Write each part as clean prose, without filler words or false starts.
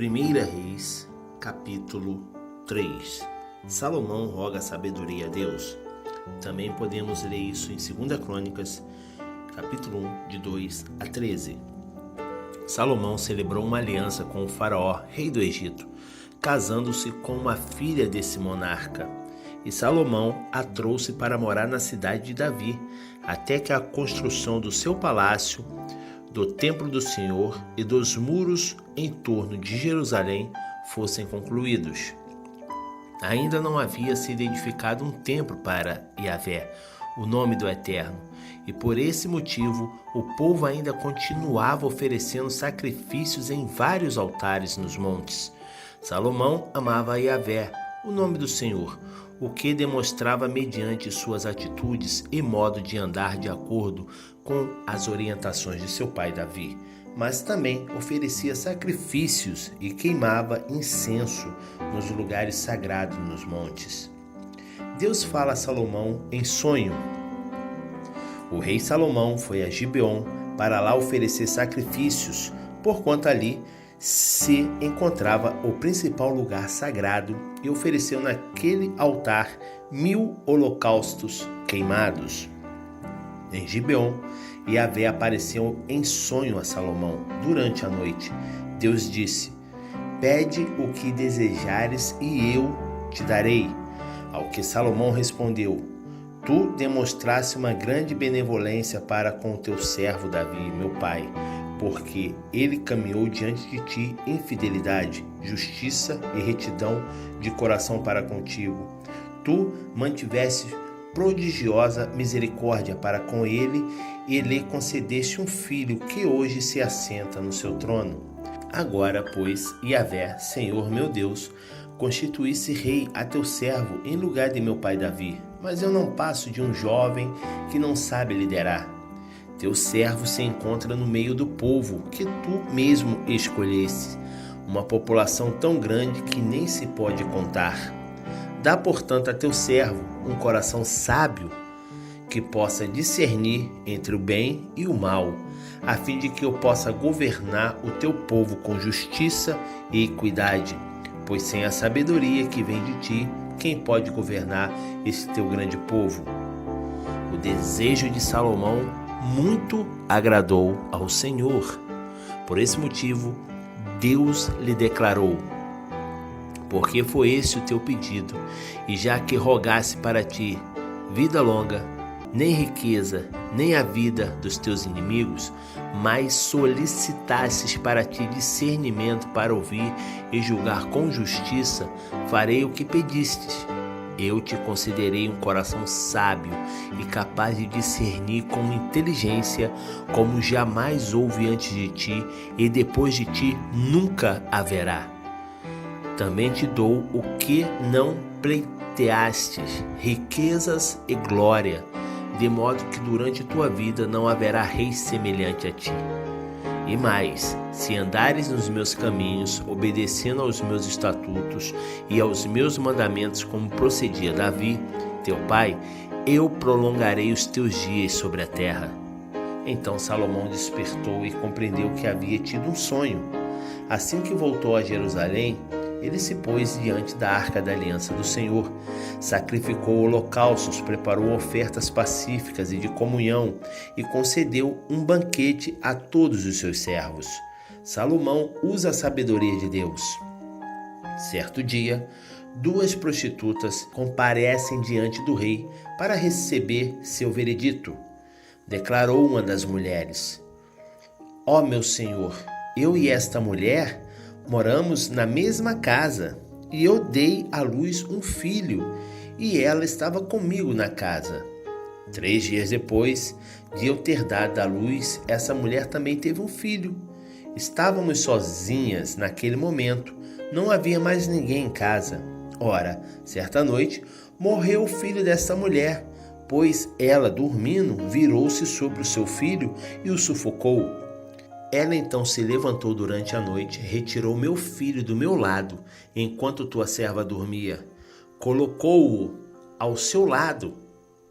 1 Reis, capítulo 3. Salomão roga sabedoria a Deus. Também podemos ler isso em 2 Crônicas, capítulo 1, de 2 a 13. Salomão celebrou uma aliança com o faraó, rei do Egito, casando-se com uma filha desse monarca. E Salomão a trouxe para morar na cidade de Davi, até que a construção do seu palácio, do templo do Senhor e dos muros em torno de Jerusalém fossem concluídos. Ainda não havia sido edificado um templo para Yahvé, o nome do Eterno, e por esse motivo o povo ainda continuava oferecendo sacrifícios em vários altares nos montes. Salomão amava a Yahvé, o nome do Senhor, o que demonstrava mediante suas atitudes e modo de andar de acordo com as orientações de seu pai Davi, mas também oferecia sacrifícios e queimava incenso nos lugares sagrados nos montes. Deus fala a Salomão em sonho. O rei Salomão foi a Gibeon para lá oferecer sacrifícios, porquanto ali se encontrava o principal lugar sagrado, e ofereceu naquele altar 1000 holocaustos queimados. Em Gibeon, Yahvé apareceu em sonho a Salomão durante a noite. Deus disse: "Pede o que desejares e eu te darei." Ao que Salomão respondeu: "Tu demonstraste uma grande benevolência para com o teu servo Davi, meu pai, porque ele caminhou diante de ti em fidelidade, justiça e retidão de coração para contigo. Tu mantiveste prodigiosa misericórdia para com ele e lhe concedeste um filho que hoje se assenta no seu trono. Agora, pois, Yahvé, Senhor meu Deus, constituísse rei a teu servo em lugar de meu pai Davi, mas eu não passo de um jovem que não sabe liderar. Teu servo se encontra no meio do povo que tu mesmo escolheste, uma população tão grande que nem se pode contar. Dá, portanto, a teu servo um coração sábio que possa discernir entre o bem e o mal, a fim de que eu possa governar o teu povo com justiça e equidade, pois sem a sabedoria que vem de ti, quem pode governar esse teu grande povo?" O desejo de Salomão muito agradou ao Senhor. Por esse motivo, Deus lhe declarou: "Porque foi esse o teu pedido, e já que rogasse para ti vida longa, nem riqueza, nem a vida dos teus inimigos, mas solicitasses para ti discernimento para ouvir e julgar com justiça, farei o que pedistes. Eu te concederei um coração sábio e capaz de discernir com inteligência, como jamais houve antes de ti, e depois de ti nunca haverá. Também te dou o que não pleiteastes, riquezas e glória, de modo que durante tua vida não haverá rei semelhante a ti. E mais, se andares nos meus caminhos, obedecendo aos meus estatutos e aos meus mandamentos, como procedia Davi, teu pai, eu prolongarei os teus dias sobre a terra." Então Salomão despertou e compreendeu que havia tido um sonho. Assim que voltou a Jerusalém, ele se pôs diante da arca da aliança do Senhor, sacrificou holocaustos, preparou ofertas pacíficas e de comunhão e concedeu um banquete a todos os seus servos. Salomão usa a sabedoria de Deus. Certo dia, 2 prostitutas comparecem diante do rei para receber seu veredito. Declarou uma das mulheres: "Ó meu senhor, eu e esta mulher moramos na mesma casa, e eu dei à luz um filho, e ela estava comigo na casa. 3 dias depois de eu ter dado à luz, essa mulher também teve um filho. Estávamos sozinhas naquele momento, não havia mais ninguém em casa. Ora, certa noite, morreu o filho dessa mulher, pois ela, dormindo, virou-se sobre o seu filho e o sufocou. Ela então se levantou durante a noite, retirou meu filho do meu lado, enquanto tua serva dormia, colocou-o ao seu lado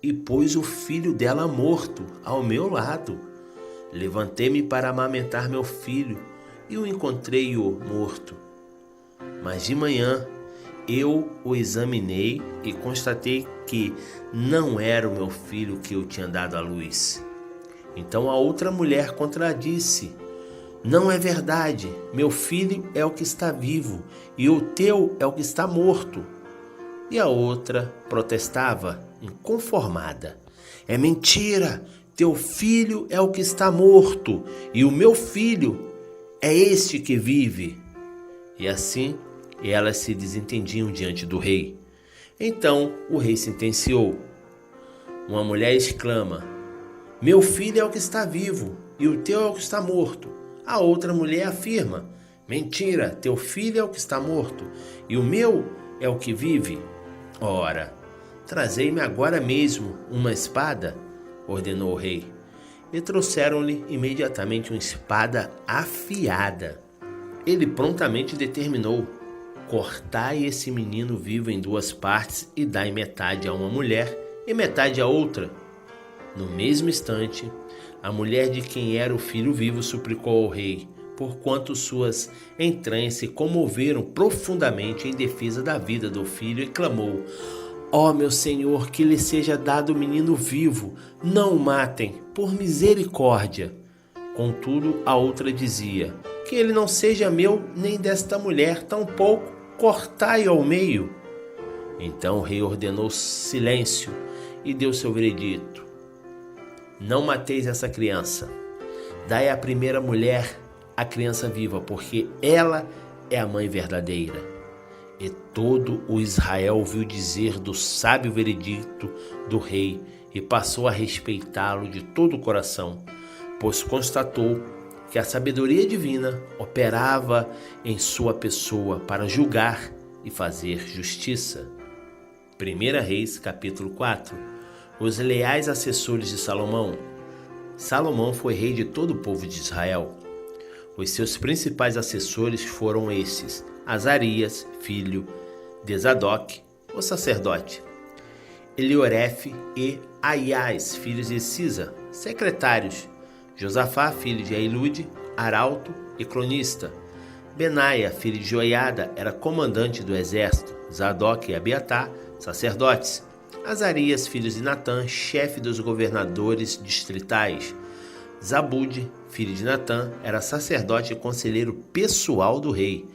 e pôs o filho dela morto ao meu lado. Levantei-me para amamentar meu filho e o encontrei-o morto. Mas de manhã eu o examinei e constatei que não era o meu filho que eu tinha dado à luz. Então a outra mulher contradisse: não é verdade, meu filho é o que está vivo e o teu é o que está morto. E a outra protestava, inconformada: é mentira, teu filho é o que está morto e o meu filho é este que vive. E assim elas se desentendiam diante do rei. Então o rei sentenciou. Uma mulher exclama: meu filho é o que está vivo e o teu é o que está morto. A outra mulher afirma: mentira, teu filho é o que está morto e o meu é o que vive. Ora, trazei-me agora mesmo uma espada, ordenou o rei. E trouxeram-lhe imediatamente uma espada afiada. Ele prontamente determinou: cortai esse menino vivo em 2 partes e dai metade a uma mulher e metade a outra. No mesmo instante, a mulher de quem era o filho vivo suplicou ao rei, porquanto suas entranhas se comoveram profundamente em defesa da vida do filho, e clamou: ó meu senhor, que lhe seja dado o menino vivo, não o matem, por misericórdia. Contudo, a outra dizia: que ele não seja meu nem desta mulher, tampouco cortai ao meio. Então o rei ordenou silêncio e deu seu veredito: não mateis essa criança. Dai à primeira mulher a criança viva, porque ela é a mãe verdadeira. E todo o Israel ouviu dizer do sábio veredito do rei e passou a respeitá-lo de todo o coração, pois constatou que a sabedoria divina operava em sua pessoa para julgar e fazer justiça. 1 Reis, capítulo 4. Os leais assessores de Salomão. Salomão foi rei de todo o povo de Israel. Os seus principais assessores foram estes: Azarias, filho de Zadok, o sacerdote; Eliorefe e Aias, filhos de Cisa, secretários; Josafá, filho de Ailude, arauto e cronista; Benaia, filho de Joiada, era comandante do exército; Zadok e Abiatar, sacerdotes; Azarias, filho de Natã, chefe dos governadores distritais; Zabude, filho de Natã, era sacerdote e conselheiro pessoal do rei;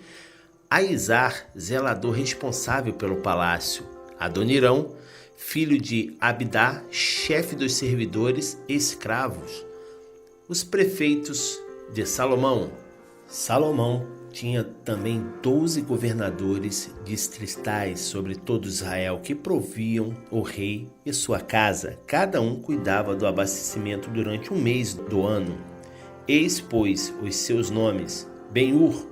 Aizar, zelador responsável pelo palácio; Adonirão, filho de Abidá, chefe dos servidores e escravos. Os prefeitos de Salomão. Salomão tinha também 12 governadores distritais sobre todo Israel, que proviam o rei e sua casa. Cada um cuidava do abastecimento durante um mês do ano. Eis, pois, os seus nomes: Ben-Ur,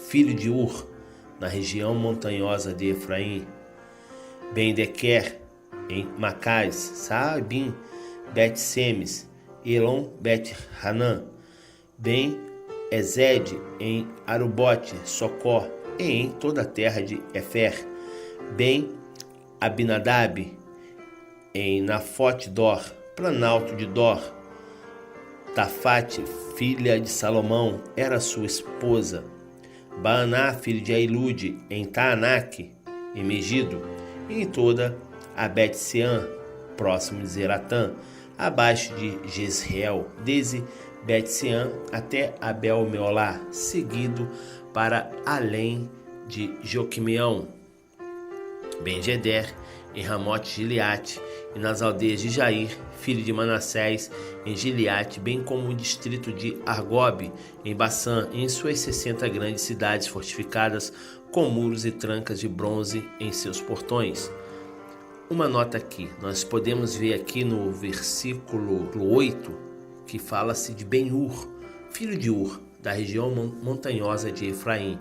filho de Ur, na região montanhosa de Efraim; Ben-Dequer, em Macás; Saabim, Bet-Semes, Elon, Bet-Hanã; Ben-Ezed, em Arubote, Socó, e em toda a terra de Efer; Ben-Abinadab, em Nafote-Dor, planalto de Dor; Tafate, filha de Salomão, era sua esposa; Baaná, filho de Ailude, em Taanaque, em Megido, e em toda a Bet-Seã, próximo de Zeratã, abaixo de Jezreel, desde Bet-Seã até Abel-Meolá, seguido para além de Joquimeão; Ben-Geder, em Ramote-Gileate, e nas aldeias de Jair, filho de Manassés, em Gileate, bem como o distrito de Argobe, em Baçã, e em suas 60 grandes cidades fortificadas, com muros e trancas de bronze em seus portões. Uma nota aqui, nós podemos ver aqui no versículo 8, que fala-se de Ben-Ur, filho de Ur, da região montanhosa de Efraim.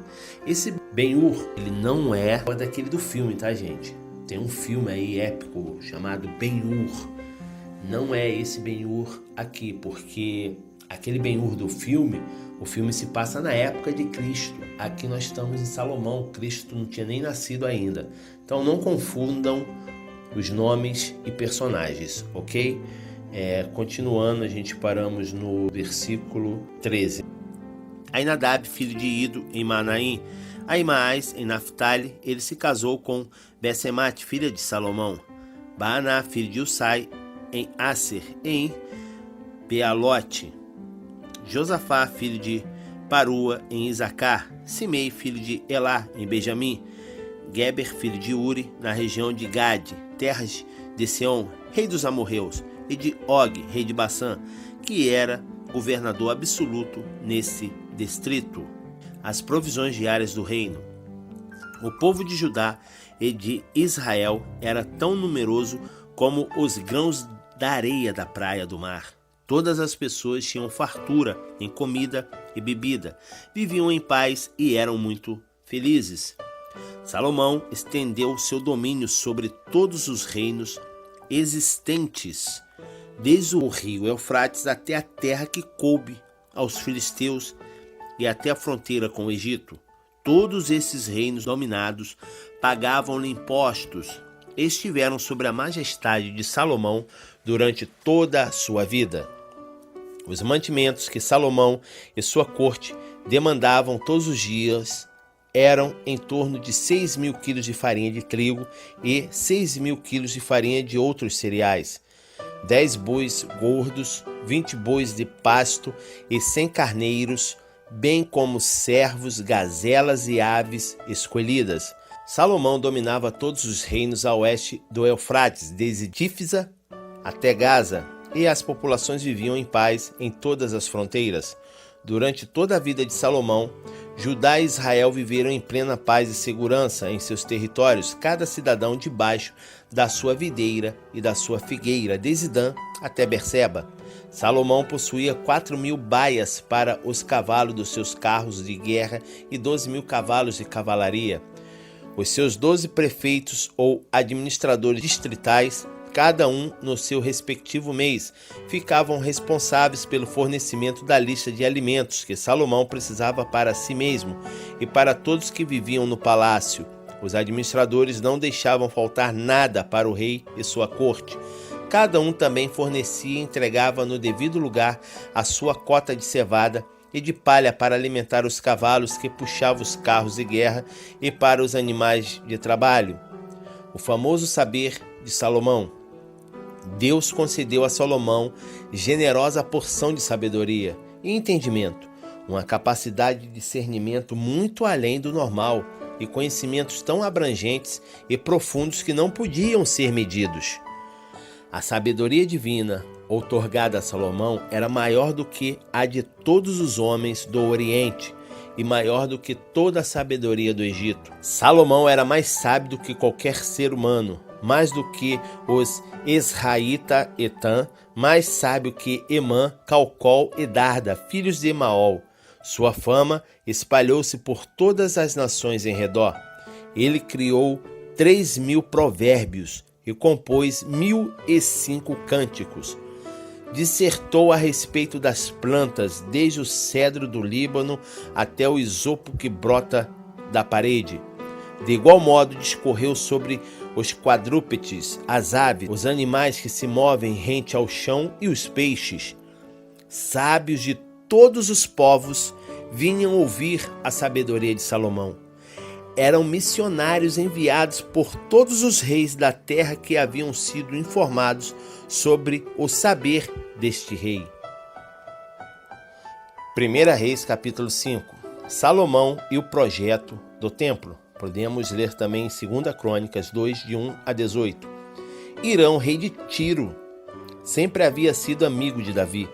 Esse Ben-Ur, ele não é daquele do filme, tá, gente? Tem um filme aí épico chamado Ben-Hur. Não é esse Ben-Hur aqui, porque aquele Ben-Hur do filme, o filme se passa na época de Cristo. Aqui nós estamos em Salomão, Cristo não tinha nem nascido ainda. Então não confundam os nomes e personagens, ok? Continuando, a gente paramos no versículo 13. Ainadab, filho de Ido, em Manaim; Aimais, em Naphtali, ele se casou com Besemate, filha de Salomão. Baaná, filho de Usai, em Aser, em Bealote. Josafá, filho de Parua, em Isacar. Simei, filho de Elá, em Benjamim. Geber, filho de Uri, na região de Gade, terras de Seom, rei dos amorreus, e de Og, rei de Bassã, que era governador absoluto nesse distrito. As provisões diárias do reino. O povo de Judá e de Israel era tão numeroso como os grãos da areia da praia do mar. Todas as pessoas tinham fartura em comida e bebida, viviam em paz e eram muito felizes. Salomão estendeu seu domínio sobre todos os reinos existentes, desde o rio Eufrates até a terra que coube aos filisteus e até a fronteira com o Egito. Todos esses reinos dominados pagavam-lhe impostos e estiveram sob a majestade de Salomão durante toda a sua vida. Os mantimentos que Salomão e sua corte demandavam todos os dias eram em torno de 6.000 quilos de farinha de trigo e 6.000 quilos de farinha de outros cereais, 10 bois gordos, 20 bois de pasto e 100 carneiros, bem como servos, gazelas e aves escolhidas. Salomão dominava todos os reinos a oeste do Eufrates, desde Tífisa até Gaza, e as populações viviam em paz em todas as fronteiras. Durante toda a vida de Salomão, Judá e Israel viveram em plena paz e segurança em seus territórios, cada cidadão debaixo da sua videira e da sua figueira, desde Dan até Berseba. Salomão possuía 4.000 baias para os cavalos dos seus carros de guerra e 12.000 cavalos de cavalaria. Os seus 12 prefeitos ou administradores distritais, cada um no seu respectivo mês, ficavam responsáveis pelo fornecimento da lista de alimentos que Salomão precisava para si mesmo e para todos que viviam no palácio. Os administradores não deixavam faltar nada para o rei e sua corte. Cada um também fornecia e entregava no devido lugar a sua cota de cevada e de palha para alimentar os cavalos que puxavam os carros de guerra e para os animais de trabalho. O famoso saber de Salomão. Deus concedeu a Salomão generosa porção de sabedoria e entendimento, uma capacidade de discernimento muito além do normal e conhecimentos tão abrangentes e profundos que não podiam ser medidos. A sabedoria divina outorgada a Salomão era maior do que a de todos os homens do Oriente e maior do que toda a sabedoria do Egito. Salomão era mais sábio do que qualquer ser humano, mais do que os Esraíta Etan, mais sábio que Emã, Calcol e Darda, filhos de Emaol. Sua fama espalhou-se por todas as nações em redor. Ele criou 3.000 provérbios e compôs 1.005 cânticos. Dissertou a respeito das plantas, desde o cedro do Líbano até o isopo que brota da parede. De igual modo, discorreu sobre os quadrúpedes, as aves, os animais que se movem rente ao chão e os peixes. Sábios de todos os povos vinham ouvir a sabedoria de Salomão. Eram missionários enviados por todos os reis da terra que haviam sido informados sobre o saber deste rei. 1 Reis capítulo 5. Salomão e o projeto do templo. Podemos ler também em 2 Crônicas 2, de 1 a 18. Irão, rei de Tiro, sempre havia sido amigo de Davi.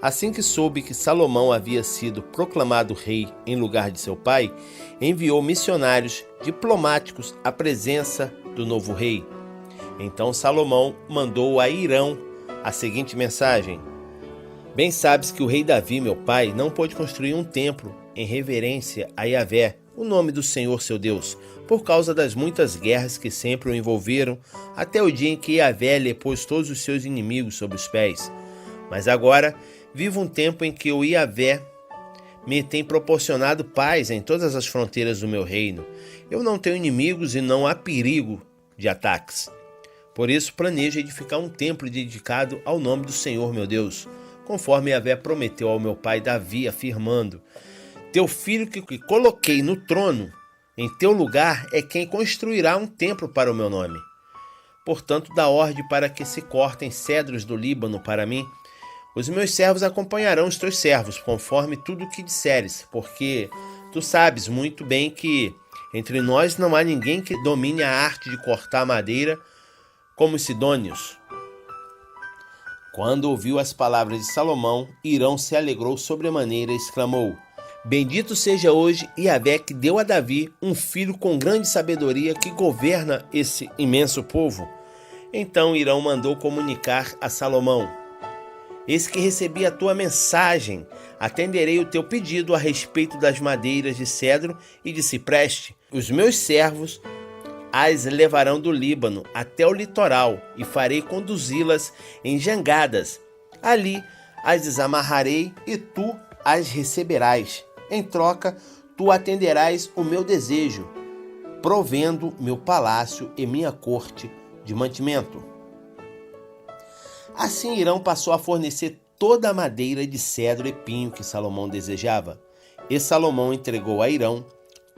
Assim que soube que Salomão havia sido proclamado rei em lugar de seu pai, enviou missionários diplomáticos à presença do novo rei. Então Salomão mandou a Irão a seguinte mensagem: Bem sabes que o rei Davi, meu pai, não pôde construir um templo em reverência a Yahvé, o nome do Senhor seu Deus, por causa das muitas guerras que sempre o envolveram, até o dia em que Yahvé lhe pôs todos os seus inimigos sob os pés. Mas agora vivo um tempo em que o Yahvé me tem proporcionado paz em todas as fronteiras do meu reino. Eu não tenho inimigos e não há perigo de ataques. Por isso planejo edificar um templo dedicado ao nome do Senhor meu Deus, conforme Yahvé prometeu ao meu pai Davi, afirmando: Teu filho que coloquei no trono em teu lugar é quem construirá um templo para o meu nome. Portanto, dá ordem para que se cortem cedros do Líbano para mim. Os meus servos acompanharão os teus servos, conforme tudo o que disseres, porque tu sabes muito bem que entre nós não há ninguém que domine a arte de cortar madeira como os sidônios. Quando ouviu as palavras de Salomão, Hirão se alegrou sobremaneira e exclamou: Bendito seja hoje Yahvé, que deu a Davi um filho com grande sabedoria que governa esse imenso povo. Então Hirão mandou comunicar a Salomão: Eis que recebi a tua mensagem, atenderei o teu pedido a respeito das madeiras de cedro e de cipreste. Os meus servos as levarão do Líbano até o litoral e farei conduzi-las em jangadas. Ali as desamarrarei e tu as receberás. Em troca, tu atenderás o meu desejo, provendo meu palácio e minha corte de mantimento. Assim Hirão passou a fornecer toda a madeira de cedro e pinho que Salomão desejava. E Salomão entregou a Hirão,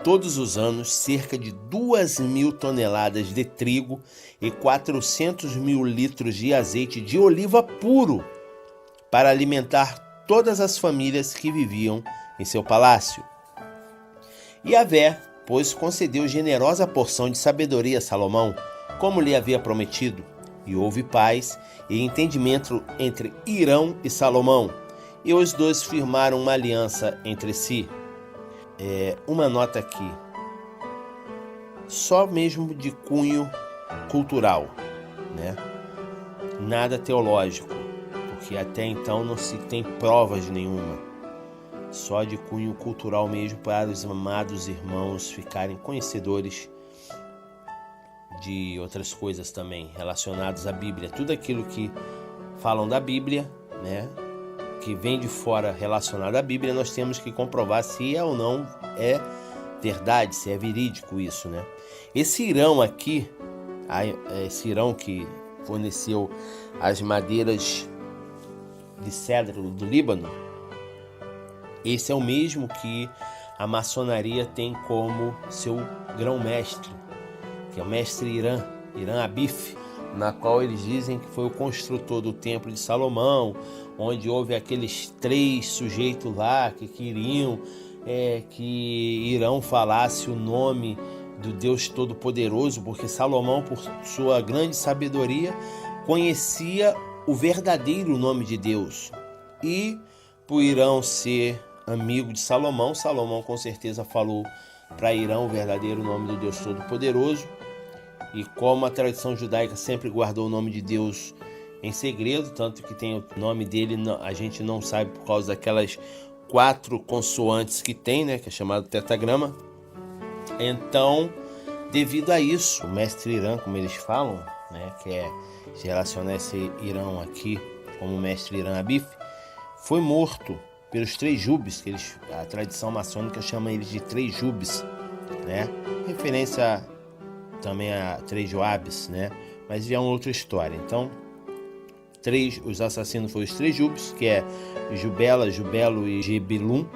todos os anos, cerca de 2.000 toneladas de trigo e 400.000 litros de azeite de oliva puro, para alimentar todas as famílias que viviam em seu palácio. Yahvé, pois, concedeu generosa porção de sabedoria a Salomão, como lhe havia prometido, e houve paz e entendimento entre Hirão e Salomão, e os dois firmaram uma aliança entre si. Uma nota aqui, só mesmo de cunho cultural, né? Nada teológico, porque até então não se tem provas nenhuma, só de cunho cultural mesmo, para os amados irmãos ficarem conhecedores de outras coisas também relacionadas à Bíblia. Tudo aquilo que falam da Bíblia, né, que vem de fora relacionado à Bíblia, nós temos que comprovar se é ou não é verdade, se é verídico isso, né? Esse Hirão aqui, esse Hirão que forneceu as madeiras de cedro do Líbano, esse é o mesmo que a maçonaria tem como seu grão-mestre, que é o mestre Hiram Abif, na qual eles dizem que foi o construtor do templo de Salomão, onde houve aqueles 3 sujeitos lá que queriam que Hirão falasse o nome do Deus Todo-Poderoso, porque Salomão, por sua grande sabedoria, conhecia o verdadeiro nome de Deus. E por Hirão ser amigo de Salomão, Salomão com certeza falou para Hirão o verdadeiro nome do Deus Todo-Poderoso. E como a tradição judaica sempre guardou o nome de Deus em segredo, tanto que tem o nome dele, a gente não sabe por causa daquelas 4 consoantes que tem, né, que é chamado tetragrama. Então, devido a isso, o mestre Hirão, como eles falam, né, que é relacionar esse Hirão aqui como o mestre Hiram Abif, foi morto pelos 3 jubes, que a tradição maçônica chama eles de 3 jubes, né, referência também a 3 Joabes, né, mas já é uma outra história. Então, os assassinos foram os 3 jubes, que é Jubela, Jubelo e Jebilum,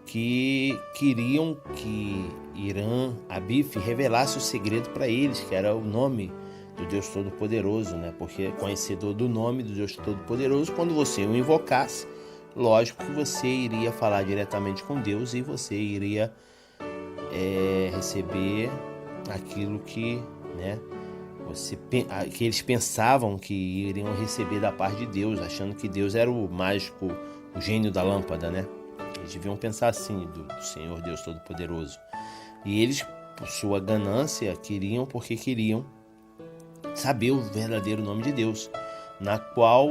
que queriam que Hiram Abif revelasse o segredo para eles, que era o nome do Deus Todo-Poderoso, né? Porque conhecedor do nome do Deus Todo-Poderoso, quando você o invocasse, lógico que você iria falar diretamente com Deus e você iria receber aquilo que, né, que eles pensavam que iriam receber da parte de Deus, achando que Deus era o mágico, o gênio da lâmpada, né? Eles deviam pensar assim do Senhor Deus Todo-Poderoso. E eles, por sua ganância, queriam saber o verdadeiro nome de Deus, na qual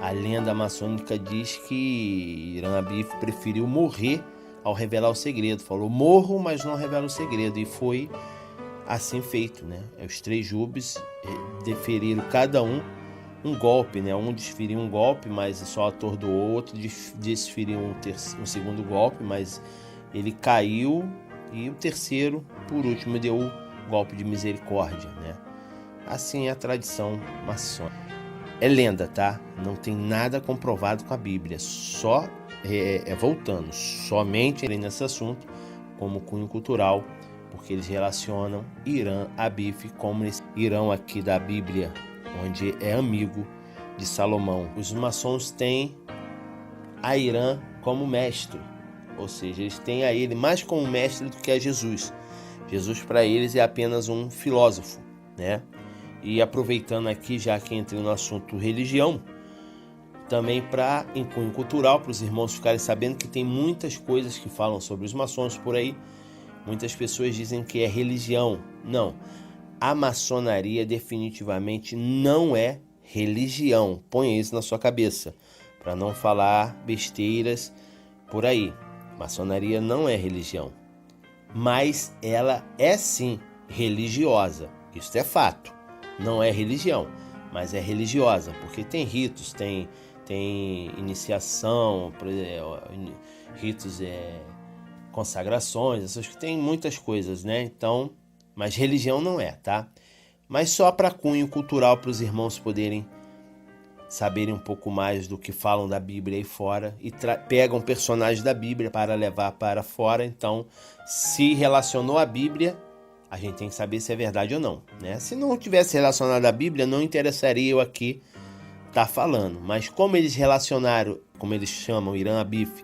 a lenda maçônica diz que Hiram Abif preferiu morrer ao revelar o segredo. Falou: morro, mas não revela o segredo. E foi assim feito, né? Os 3 jubes deferiram cada um golpe, né? Um desferiu um golpe, mas só atordoou, outro desferiu um segundo golpe, mas ele caiu, e o terceiro, por último, deu o golpe de misericórdia, né? Assim é a tradição maçônica. É lenda, tá? Não tem nada comprovado com a Bíblia, só voltando, somente nesse assunto, como cunho cultural, porque eles relacionam Irã Abif como esse Irão aqui da Bíblia, onde é amigo de Salomão. Os maçons têm a Irã como mestre, ou seja, eles têm a ele mais como mestre do que a Jesus. Jesus para eles é apenas um filósofo, né? E aproveitando aqui, já que entrei no assunto religião, também para em cunho cultural, para os irmãos ficarem sabendo que tem muitas coisas que falam sobre os maçons por aí. Muitas pessoas dizem que é religião. Não, a maçonaria definitivamente não é religião. Ponha isso na sua cabeça, para não falar besteiras por aí. Maçonaria não é religião, mas ela é sim religiosa. Isso é fato. Não é religião, mas é religiosa, porque tem ritos, tem iniciação, ritos, consagrações, essas que tem muitas coisas, né? Então, mas religião não é, tá? Mas só para cunho cultural, para os irmãos poderem saberem um pouco mais do que falam da Bíblia aí fora e pegam personagens da Bíblia para levar para fora. Então, se relacionou à Bíblia, a gente tem que saber se é verdade ou não, né? Se não tivesse relacionado à Bíblia, não interessaria eu aqui estar falando. Mas como eles relacionaram, como eles chamam, Irã Abif,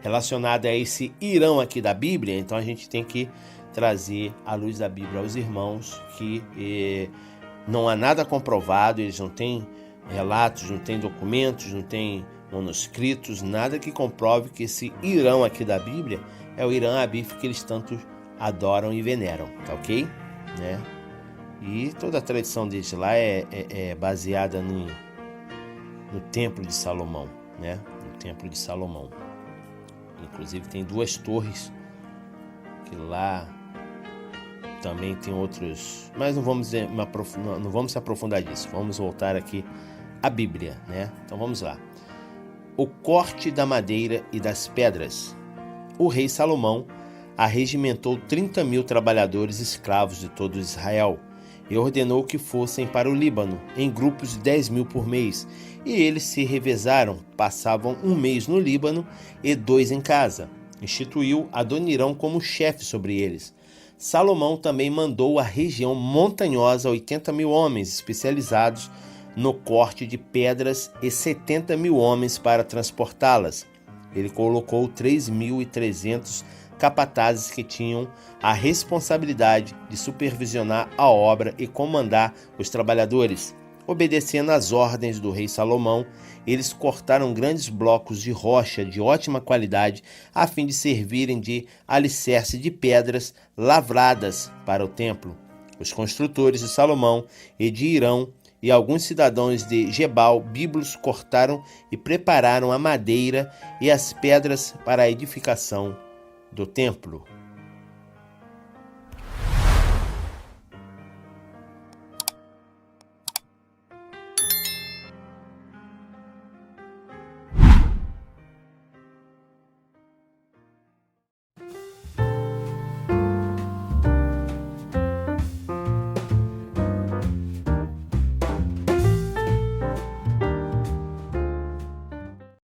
relacionado a esse Irão aqui da Bíblia, então a gente tem que trazer à luz da Bíblia aos irmãos que não há nada comprovado, eles não têm relatos, não têm documentos, não têm manuscritos, nada que comprove que esse Irão aqui da Bíblia é o Irã Abif que eles tanto adoram e veneram, tá ok? Né? E toda a tradição deles lá é baseada no Templo de Salomão, né? No Templo de Salomão. Inclusive tem 2 torres que lá também tem outros, mas não vamos se aprofundar disso. Vamos voltar aqui à Bíblia, né? Então vamos lá. O corte da madeira e das pedras. O rei Salomão arregimentou 30.000 trabalhadores escravos de todo Israel e ordenou que fossem para o Líbano em grupos de 10.000 por mês, e eles se revezaram, passavam 1 mês no Líbano e 2 em casa. Instituiu Adonirão como chefe sobre eles. Salomão também mandou à região montanhosa 80.000 homens especializados no corte de pedras e 70.000 homens para transportá-las. Ele colocou 3.300 capatazes que tinham a responsabilidade de supervisionar a obra e comandar os trabalhadores. Obedecendo às ordens do rei Salomão, eles cortaram grandes blocos de rocha de ótima qualidade a fim de servirem de alicerce de pedras lavradas para o templo. Os construtores de Salomão e de Irão e alguns cidadãos de Gebal, bíblios, cortaram e prepararam a madeira e as pedras para a edificação do templo.